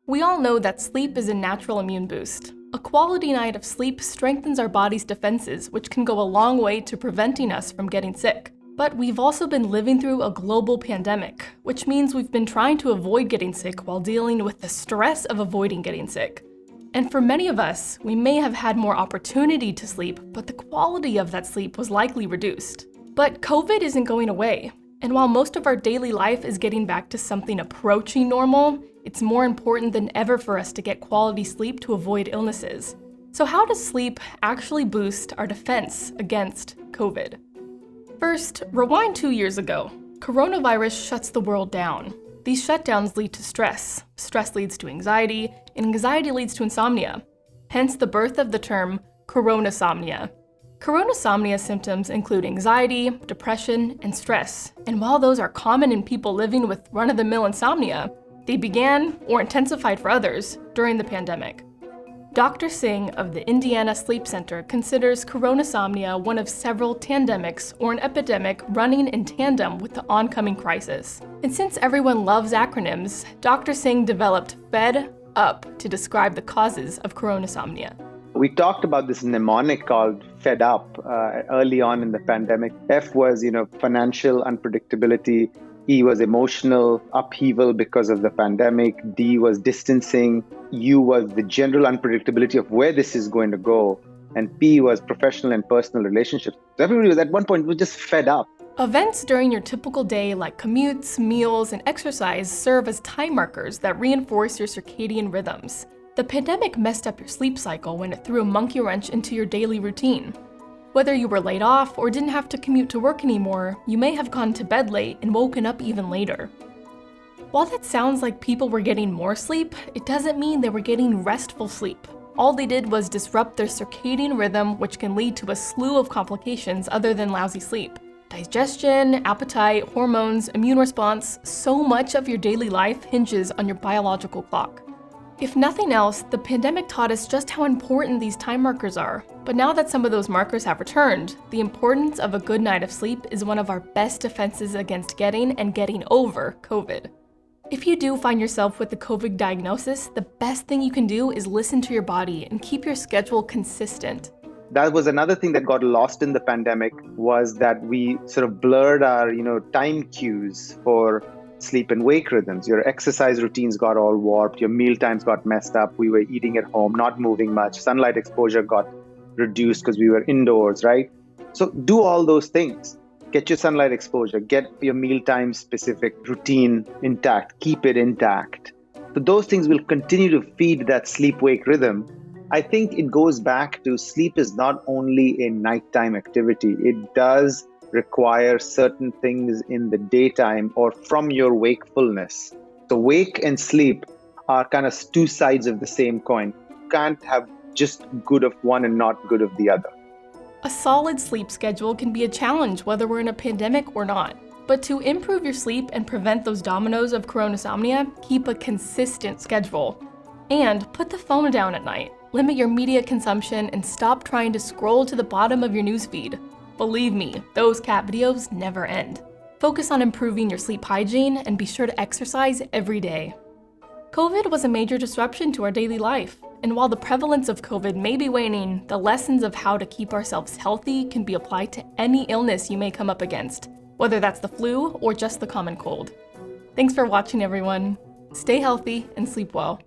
We all know that sleep is a natural immune boost. A quality night of sleep strengthens our body's defenses, which can go a long way to preventing us from getting sick. But we've also been living through a global pandemic, which means we've been trying to avoid getting sick while dealing with the stress of avoiding getting sick. And for many of us, we may have had more opportunity to sleep, but the quality of that sleep was likely reduced. But COVID isn't going away. And while most of our daily life is getting back to something approaching normal, it's more important than ever for us to get quality sleep to avoid illnesses. So how does sleep actually boost our defense against COVID? First, rewind 2 years ago. Coronavirus shuts the world down. These shutdowns lead to stress. Stress leads to anxiety, and anxiety leads to insomnia. Hence the birth of the term coronasomnia. Coronasomnia symptoms include anxiety, depression, and stress. And while those are common in people living with run-of-the-mill insomnia, they began, or intensified for others, during the pandemic. Dr. Singh of the Indiana Sleep Center considers coronasomnia one of several tandemics, or an epidemic running in tandem with the oncoming crisis. And since everyone loves acronyms, Dr. Singh developed FED UP to describe the causes of coronasomnia. We talked about this mnemonic called Fed Up early on in the pandemic. F was, financial unpredictability. E was emotional upheaval because of the pandemic. D was distancing. U was the general unpredictability of where this is going to go. And P was professional and personal relationships. So everybody was at one point was just fed up. Events during your typical day like commutes, meals, and exercise serve as time markers that reinforce your circadian rhythms. The pandemic messed up your sleep cycle when it threw a monkey wrench into your daily routine. Whether you were laid off or didn't have to commute to work anymore, you may have gone to bed late and woken up even later. While that sounds like people were getting more sleep, it doesn't mean they were getting restful sleep. All they did was disrupt their circadian rhythm, which can lead to a slew of complications other than lousy sleep. Digestion, appetite, hormones, immune response, so much of your daily life hinges on your biological clock. If nothing else, the pandemic taught us just how important these time markers are. But now that some of those markers have returned, the importance of a good night of sleep is one of our best defenses against getting and getting over COVID. If you do find yourself with the COVID diagnosis, the best thing you can do is listen to your body and keep your schedule consistent. That was another thing that got lost in the pandemic, was that we sort of blurred our, time cues for sleep and wake rhythms. Your exercise routines got all warped, your meal times got messed up, we were eating at home, not moving much, sunlight exposure got reduced because we were indoors, right? So do all those things. Get your sunlight exposure, get your mealtime specific routine intact, keep it intact. So those things will continue to feed that sleep-wake rhythm. I think it goes back to sleep is not only a nighttime activity, it does require certain things in the daytime or from your wakefulness. So wake and sleep are kind of two sides of the same coin. You can't have just good of one and not good of the other. A solid sleep schedule can be a challenge whether we're in a pandemic or not. But to improve your sleep and prevent those dominoes of coronasomnia, keep a consistent schedule. And put the phone down at night. Limit your media consumption and stop trying to scroll to the bottom of your newsfeed. Believe me, those cat videos never end. Focus on improving your sleep hygiene and be sure to exercise every day. COVID was a major disruption to our daily life, and while the prevalence of COVID may be waning, the lessons of how to keep ourselves healthy can be applied to any illness you may come up against, whether that's the flu or just the common cold. Thanks for watching, everyone. Stay healthy and sleep well.